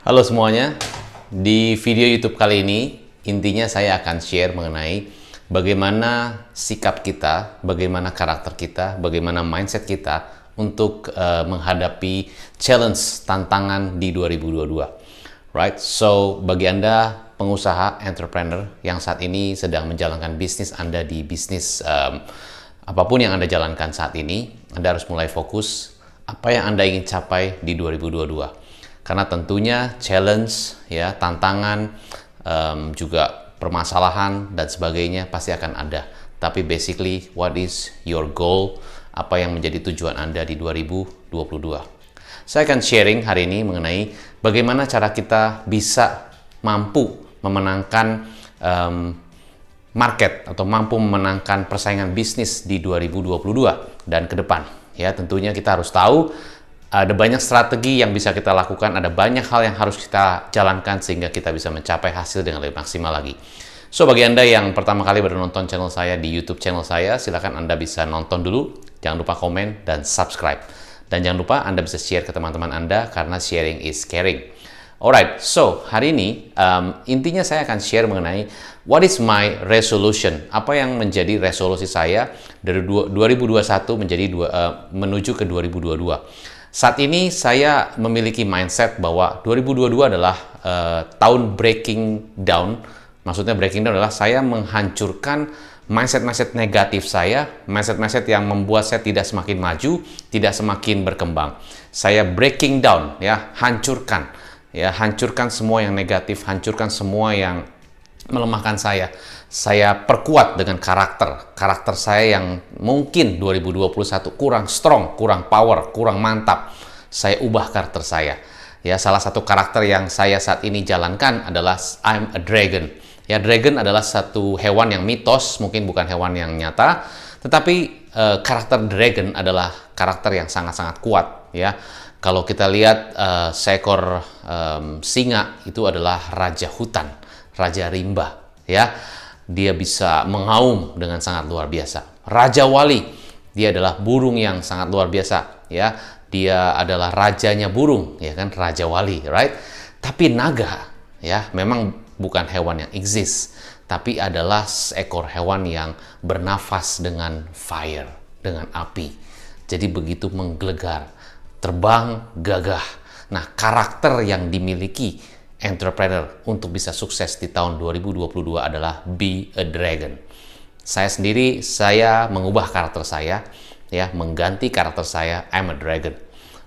Halo semuanya, di video YouTube kali ini intinya saya akan share mengenai bagaimana sikap kita, bagaimana karakter kita, bagaimana mindset kita untuk menghadapi challenge, tantangan di 2022. Right? So, bagi Anda pengusaha, entrepreneur yang saat ini sedang menjalankan bisnis Anda di bisnis apapun yang Anda jalankan saat ini, Anda harus mulai fokus apa yang Anda ingin capai di 2022. Karena tentunya challenge, ya, tantangan, juga permasalahan dan sebagainya pasti akan ada. Tapi basically, what is your goal? Apa yang menjadi tujuan Anda di 2022? Saya akan sharing hari ini mengenai bagaimana cara kita bisa mampu memenangkan market atau mampu memenangkan persaingan bisnis di 2022 dan ke depan. Ya, tentunya kita harus tahu ada banyak strategi yang bisa kita lakukan, ada banyak hal yang harus kita jalankan sehingga kita bisa mencapai hasil dengan lebih maksimal lagi. So, bagi Anda yang pertama kali baru nonton channel saya di YouTube channel saya, silakan Anda bisa nonton dulu, jangan lupa komen dan subscribe. Dan jangan lupa Anda bisa share ke teman-teman Anda karena sharing is caring. Alright, so hari ini intinya saya akan share mengenai what is my resolution, apa yang menjadi resolusi saya dari 2021 menuju ke 2022. Saat ini saya memiliki mindset bahwa 2022 adalah tahun breaking down. Maksudnya breaking down adalah saya menghancurkan mindset-mindset negatif saya, mindset-mindset yang membuat saya tidak semakin maju, tidak semakin berkembang. Saya breaking down, ya, hancurkan semua yang negatif, hancurkan semua yang melemahkan saya. Saya perkuat dengan karakter saya yang mungkin 2021 kurang strong, kurang power, kurang mantap. Saya ubah karakter saya. Ya, salah satu karakter yang saya saat ini jalankan adalah I'm a dragon. Ya, dragon adalah satu hewan yang mitos, mungkin bukan hewan yang nyata, tetapi karakter dragon adalah karakter yang sangat-sangat kuat. Ya, kalau kita lihat seekor singa itu adalah raja hutan, raja rimba. Ya, dia bisa mengaum dengan sangat luar biasa. Raja Wali, dia adalah burung yang sangat luar biasa, ya. Dia adalah rajanya burung, ya kan, Raja Wali, right? Tapi naga, ya, memang bukan hewan yang exist, tapi adalah seekor hewan yang bernafas dengan fire, dengan api. Jadi begitu menggelegar, terbang gagah. Nah, karakter yang dimiliki entrepreneur untuk bisa sukses di tahun 2022 adalah be a dragon. Saya mengubah karakter saya, ya, mengganti karakter saya, I'm a dragon.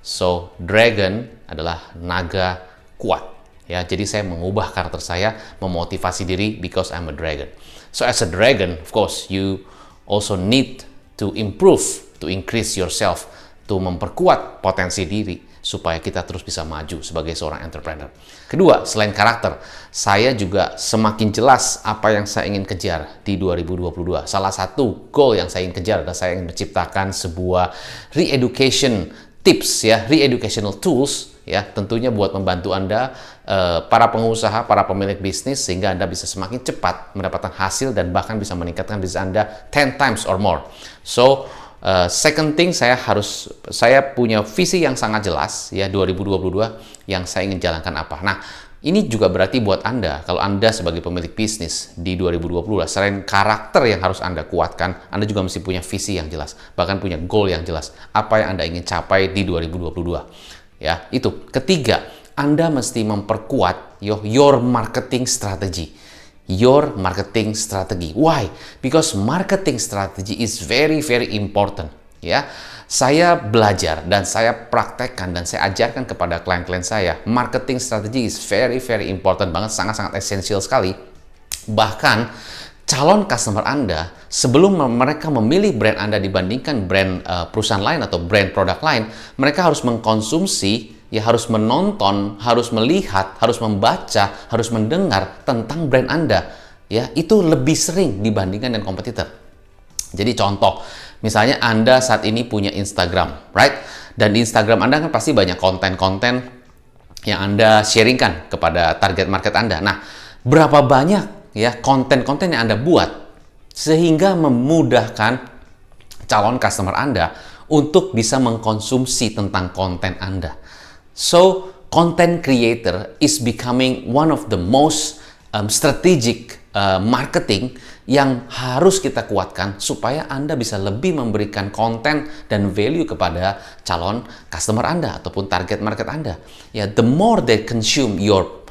So, dragon adalah naga kuat, ya. Jadi saya mengubah karakter saya, memotivasi diri because I'm a dragon. So, as a dragon, of course, you also need to improve, to increase yourself, to memperkuat potensi diri supaya kita terus bisa maju sebagai seorang entrepreneur. Kedua, selain karakter, saya juga semakin jelas apa yang saya ingin kejar di 2022. Salah satu goal yang saya ingin kejar adalah saya ingin menciptakan sebuah re-education tips, ya, re-educational tools, ya, tentunya buat membantu Anda, para pengusaha, para pemilik bisnis, sehingga Anda bisa semakin cepat mendapatkan hasil dan bahkan bisa meningkatkan bisnis Anda 10 times or more. So, second thing, saya punya visi yang sangat jelas, ya, 2022 yang saya ingin jalankan apa. Nah, ini juga berarti buat Anda, kalau Anda sebagai pemilik bisnis di 2022, selain karakter yang harus Anda kuatkan, Anda juga mesti punya visi yang jelas, bahkan punya goal yang jelas, apa yang Anda ingin capai di 2022. Ya, itu. Ketiga, Anda mesti memperkuat your marketing strategy. Your marketing strategy. Why? Because marketing strategy is very, very important. Ya, saya belajar dan saya praktekkan dan saya ajarkan kepada klien-klien saya. Marketing strategy is very, very important banget, sangat-sangat esensial sekali. Bahkan calon customer Anda, sebelum mereka memilih brand Anda dibandingkan brand perusahaan lain atau brand produk lain, mereka harus mengkonsumsi, ya, harus menonton, harus melihat, harus membaca, harus mendengar tentang brand Anda. Ya, itu lebih sering dibandingkan dengan kompetitor. Jadi contoh, misalnya Anda saat ini punya Instagram, right? Dan di Instagram Anda kan pasti banyak konten-konten yang Anda sharingkan kepada target market Anda. Nah, berapa banyak, ya, konten-konten yang Anda buat sehingga memudahkan calon customer Anda untuk bisa mengkonsumsi tentang konten Anda. So, content creator is becoming one of the most strategic marketing yang harus kita kuatkan supaya Anda bisa lebih memberikan konten dan value kepada calon customer Anda ataupun target market Anda. Ya, the more they consume your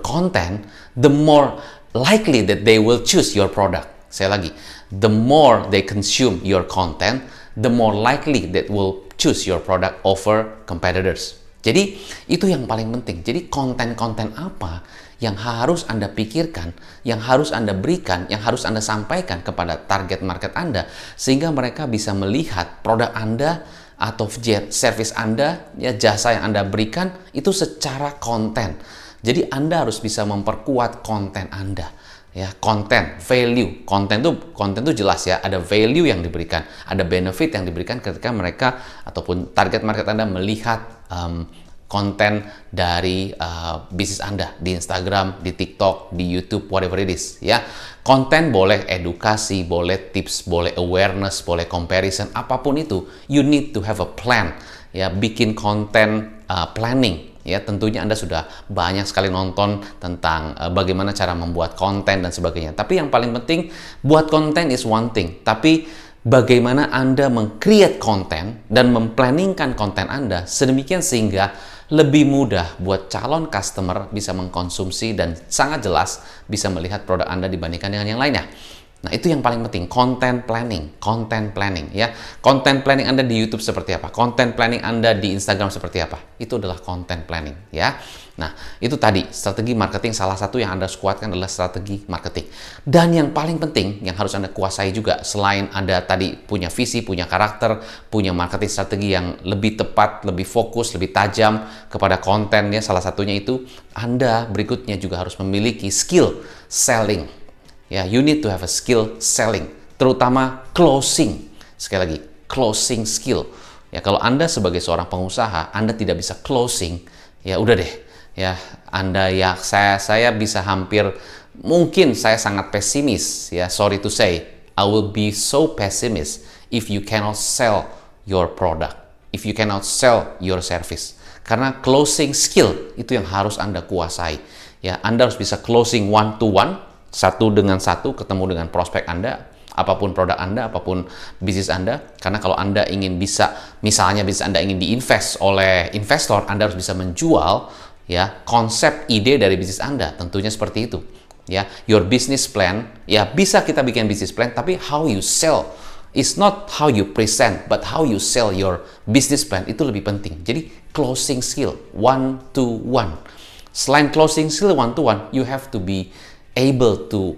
content, the more likely that they will choose your product. Saya lagi, the more they consume your content, the more likely that will choose your product over competitors. Jadi itu yang paling penting. Jadi konten-konten apa yang harus Anda pikirkan, yang harus Anda berikan, yang harus Anda sampaikan kepada target market Anda, sehingga mereka bisa melihat produk Anda atau service Anda, ya jasa yang Anda berikan itu secara konten. Jadi Anda harus bisa memperkuat konten Anda. Ya, konten, value, konten tuh jelas ya, ada value yang diberikan, ada benefit yang diberikan ketika mereka ataupun target market Anda melihat konten dari bisnis Anda di Instagram, di TikTok, di YouTube, whatever it is ya. Konten boleh edukasi, boleh tips, boleh awareness, boleh comparison, apapun itu, you need to have a plan ya, bikin konten planning. Ya, tentunya Anda sudah banyak sekali nonton tentang bagaimana cara membuat konten dan sebagainya. Tapi yang paling penting, buat konten is one thing. Tapi bagaimana Anda meng-create konten dan memplanningkan konten Anda sedemikian sehingga lebih mudah buat calon customer bisa mengkonsumsi dan sangat jelas bisa melihat produk Anda dibandingkan dengan yang lainnya. Nah, itu yang paling penting, content planning ya. Content planning Anda di YouTube seperti apa? Content planning Anda di Instagram seperti apa? Itu adalah content planning ya. Nah, itu tadi strategi marketing, salah satu yang Anda harus kuatkan adalah strategi marketing. Dan yang paling penting yang harus Anda kuasai juga, selain Anda tadi punya visi, punya karakter, punya marketing strategi yang lebih tepat, lebih fokus, lebih tajam kepada konten ya, salah satunya itu Anda berikutnya juga harus memiliki skill selling. Ya, you need to have a skill selling, terutama closing. Sekali lagi, closing skill. Ya, kalau Anda sebagai seorang pengusaha, Anda tidak bisa closing, ya udah deh. Ya, Anda ya saya bisa mungkin saya sangat pesimis ya, sorry to say, I will be so pessimist if you cannot sell your product, if you cannot sell your service. Karena closing skill itu yang harus Anda kuasai. Ya, Anda harus bisa closing one to one, satu dengan satu, ketemu dengan prospek Anda, apapun produk Anda, apapun bisnis Anda. Karena kalau Anda ingin misalnya bisnis Anda ingin diinvest oleh investor, Anda harus bisa menjual ya konsep ide dari bisnis Anda, tentunya seperti itu. Ya, your business plan, ya bisa kita bikin business plan, tapi how you sell is not how you present, but how you sell your business plan itu lebih penting. Jadi closing skill one to one. Selain closing skill one to one, you have to be able to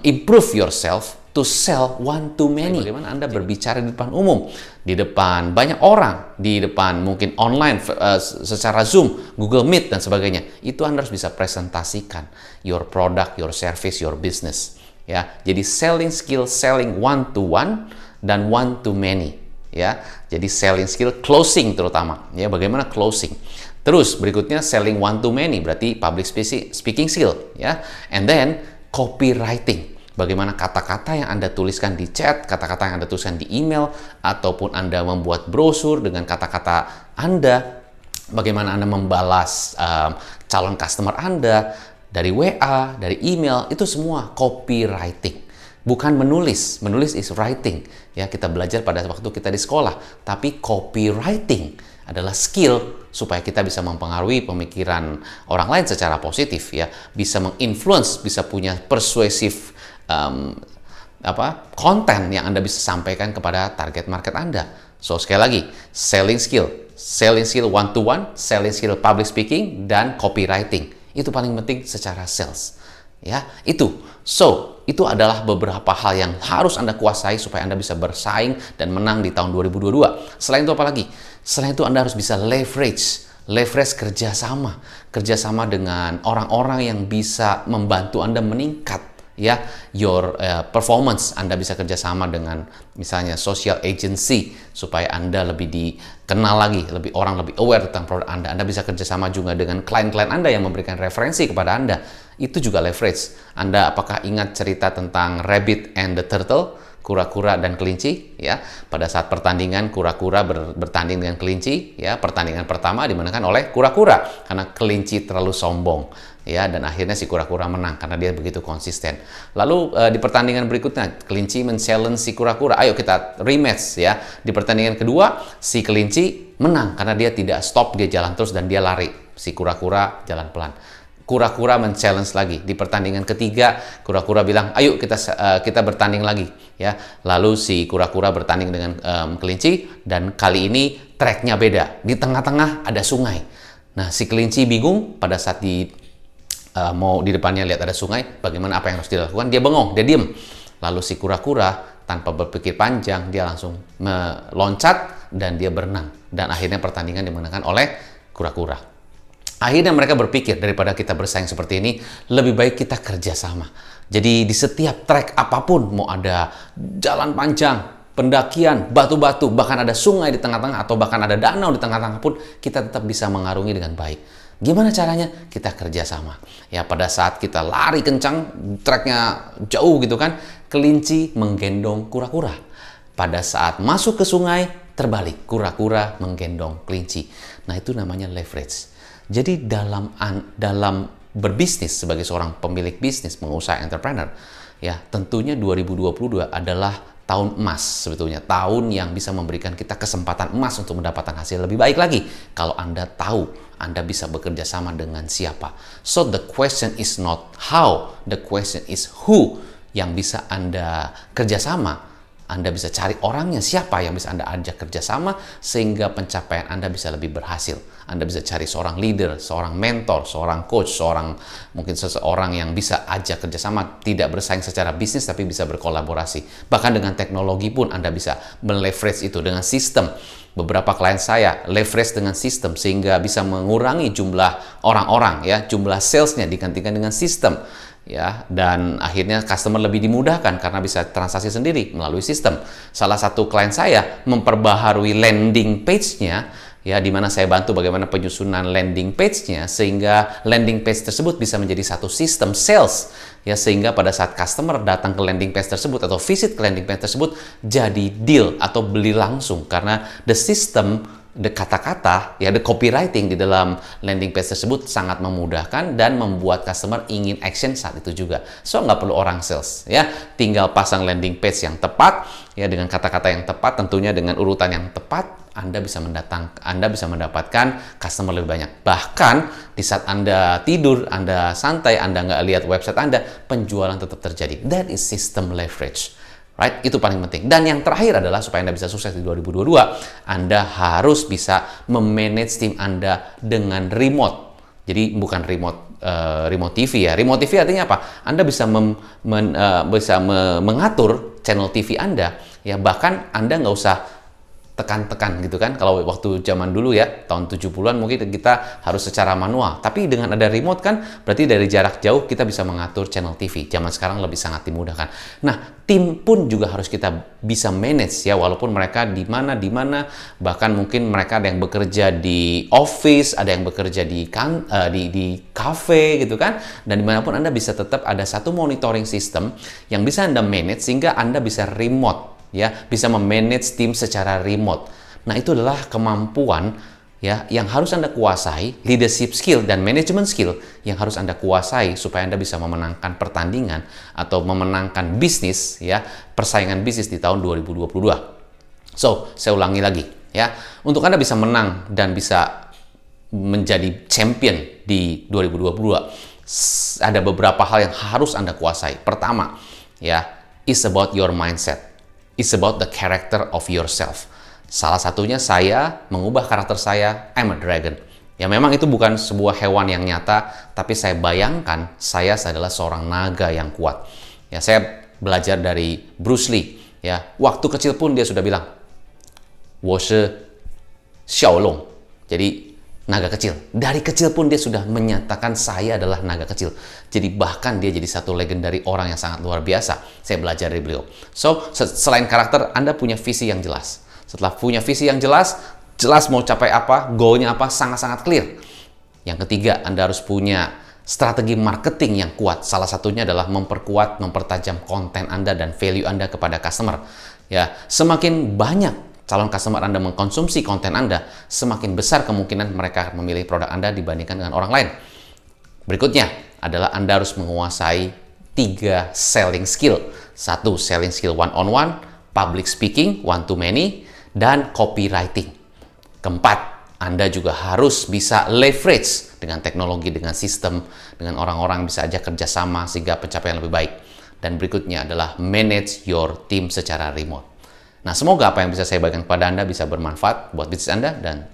improve yourself to sell one to many. Bagaimana Anda berbicara di depan umum, di depan banyak orang, di depan mungkin online secara Zoom, Google Meet dan sebagainya. Itu Anda harus bisa presentasikan your product, your service, your business. Ya, jadi selling skill, selling one to one dan one to many. Ya, jadi selling skill, closing terutama. Ya, bagaimana closing? Terus berikutnya selling one to many, berarti public speaking skill, ya. And then copywriting. Bagaimana kata-kata yang Anda tuliskan di chat, kata-kata yang Anda tuliskan di email, ataupun Anda membuat brosur dengan kata-kata Anda. Bagaimana Anda membalas calon customer Anda dari WA, dari email, itu semua copywriting. Bukan menulis is writing. Ya, kita belajar pada waktu kita di sekolah. Tapi copywriting adalah skill supaya kita bisa mempengaruhi pemikiran orang lain secara positif ya, bisa menginfluence, bisa punya persuasif konten yang Anda bisa sampaikan kepada target market Anda. So sekali lagi, selling skill one to one, selling skill public speaking dan copywriting. Itu paling penting secara sales. Ya, itu. So, itu adalah beberapa hal yang harus Anda kuasai supaya Anda bisa bersaing dan menang di tahun 2022. Selain itu apa lagi? Selain itu Anda harus bisa leverage kerjasama dengan orang-orang yang bisa membantu Anda meningkat ya your performance. Anda bisa kerjasama dengan misalnya social agency supaya Anda lebih dikenal lagi, orang lebih aware tentang produk Anda. Anda bisa kerjasama juga dengan klien-klien Anda yang memberikan referensi kepada Anda. Itu juga leverage. Anda apakah ingat cerita tentang Rabbit and the Turtle? kura-kura dan kelinci, ya. Pada saat pertandingan kura-kura bertanding dengan kelinci, ya. Pertandingan pertama dimenangkan oleh kura-kura karena kelinci terlalu sombong, ya, dan akhirnya si kura-kura menang karena dia begitu konsisten. Lalu di pertandingan berikutnya kelinci men-challenge si kura-kura, ayo kita rematch, ya. Di pertandingan kedua si kelinci menang karena dia tidak stop, dia jalan terus dan dia lari. Si kura-kura jalan pelan. Kura-kura men-challenge lagi. Di pertandingan ketiga, kura-kura bilang, ayo kita bertanding lagi, ya. Lalu si kura-kura bertanding dengan kelinci, dan kali ini tracknya beda. Di tengah-tengah ada sungai. Nah, si kelinci bingung pada saat mau di depannya lihat ada sungai, bagaimana apa yang harus dilakukan? Dia bengong, dia diem. Lalu si kura-kura tanpa berpikir panjang, dia langsung meloncat dan dia berenang. Dan akhirnya pertandingan dimenangkan oleh kura-kura. Akhirnya mereka berpikir, daripada kita bersaing seperti ini, lebih baik kita kerjasama. Jadi di setiap trek apapun, mau ada jalan panjang, pendakian, batu-batu, bahkan ada sungai di tengah-tengah, atau bahkan ada danau di tengah-tengah pun, kita tetap bisa mengarungi dengan baik. Gimana caranya? Kita kerjasama. Ya, pada saat kita lari kencang, treknya jauh gitu kan, kelinci menggendong kura-kura. Pada saat masuk ke sungai, terbalik, kura-kura menggendong kelinci. Nah, itu namanya leverage. Jadi dalam berbisnis sebagai seorang pemilik bisnis, pengusaha, entrepreneur, ya tentunya 2022 adalah tahun emas sebetulnya. Tahun yang bisa memberikan kita kesempatan emas untuk mendapatkan hasil lebih baik lagi. Kalau Anda tahu Anda bisa bekerja sama dengan siapa. So the question is not how, the question is who yang bisa Anda kerjasama. Anda bisa cari orangnya, siapa yang bisa Anda ajak kerjasama sehingga pencapaian Anda bisa lebih berhasil. Anda bisa cari seorang leader, seorang mentor, seorang coach, mungkin seseorang yang bisa ajak kerjasama, tidak bersaing secara bisnis tapi bisa berkolaborasi. Bahkan dengan teknologi pun Anda bisa meleverage itu dengan sistem. Beberapa klien saya leverage dengan sistem sehingga bisa mengurangi jumlah orang-orang, ya, jumlah salesnya digantikan dengan sistem. Ya, dan akhirnya customer lebih dimudahkan karena bisa transaksi sendiri melalui sistem. Salah satu klien saya memperbaharui landing page-nya, ya, di mana saya bantu bagaimana penyusunan landing page-nya sehingga landing page tersebut bisa menjadi satu sistem sales, ya, sehingga pada saat customer datang ke landing page tersebut atau visit ke landing page tersebut jadi deal atau beli langsung karena the system, the kata-kata, ya, the copywriting di dalam landing page tersebut sangat memudahkan dan membuat customer ingin action saat itu juga. So, nggak perlu orang sales, ya. Tinggal pasang landing page yang tepat, ya, dengan kata-kata yang tepat, tentunya dengan urutan yang tepat, Anda bisa mendapatkan customer lebih banyak. Bahkan di saat Anda tidur, Anda santai, Anda nggak lihat website Anda, penjualan tetap terjadi. That is system leverage. Right? Itu paling penting. Dan yang terakhir adalah supaya Anda bisa sukses di 2022, Anda harus bisa memanage tim Anda dengan remote. Jadi bukan remote TV, ya. Remote TV artinya apa? Anda bisa mengatur channel TV Anda, ya, bahkan Anda nggak usah tekan-tekan gitu kan. Kalau waktu zaman dulu, ya, tahun 70-an mungkin kita harus secara manual. Tapi dengan ada remote kan, berarti dari jarak jauh kita bisa mengatur channel TV. Zaman sekarang lebih sangat dimudahkan. Nah, tim pun juga harus kita bisa manage, ya, walaupun mereka di mana, bahkan mungkin mereka ada yang bekerja di office, ada yang bekerja di cafe gitu kan. Dan dimanapun Anda bisa tetap ada satu monitoring system yang bisa Anda manage sehingga Anda bisa remote, ya, bisa memanage tim secara remote. Nah, itu adalah kemampuan, ya, yang harus Anda kuasai, leadership skill dan management skill yang harus Anda kuasai supaya Anda bisa memenangkan pertandingan atau memenangkan bisnis, ya, persaingan bisnis di tahun 2022. So, saya ulangi lagi, ya. Untuk Anda bisa menang dan bisa menjadi champion di 2022, ada beberapa hal yang harus Anda kuasai. Pertama, ya, it's about your mindset. It's about the character of yourself. Salah satunya saya mengubah karakter saya, I'm a dragon. Ya, memang itu bukan sebuah hewan yang nyata, tapi saya bayangkan saya adalah seorang naga yang kuat. Ya, saya belajar dari Bruce Lee. Ya, waktu kecil pun dia sudah bilang, 我是小龙. Jadi naga kecil. Dari kecil pun dia sudah menyatakan saya adalah naga kecil. Jadi bahkan dia jadi satu legendary orang yang sangat luar biasa. Saya belajar dari beliau. So, selain karakter, Anda punya visi yang jelas. Setelah punya visi yang jelas mau capai apa, goalnya apa, sangat-sangat clear. Yang ketiga, Anda harus punya Strategi marketing yang kuat, salah satunya adalah memperkuat, mempertajam konten Anda dan value Anda kepada customer. Ya, semakin banyak calon customer Anda mengkonsumsi konten Anda, semakin besar kemungkinan mereka akan memilih produk Anda dibandingkan dengan orang lain. Berikutnya adalah Anda harus menguasai 3 selling skill. 1, selling skill one-on-one, public speaking, one-to-many, dan copywriting. Keempat, Anda juga harus bisa leverage dengan teknologi, dengan sistem, dengan orang-orang bisa ajak kerjasama sehingga pencapaian lebih baik. Dan berikutnya adalah manage your team secara remote. Nah, semoga apa yang bisa saya bagikan kepada Anda bisa bermanfaat buat bisnis Anda, dan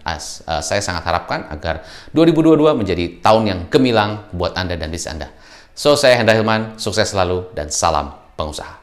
saya sangat harapkan agar 2022 menjadi tahun yang gemilang buat Anda dan bisnis Anda. So, saya Hendra Hilman, sukses selalu dan salam pengusaha.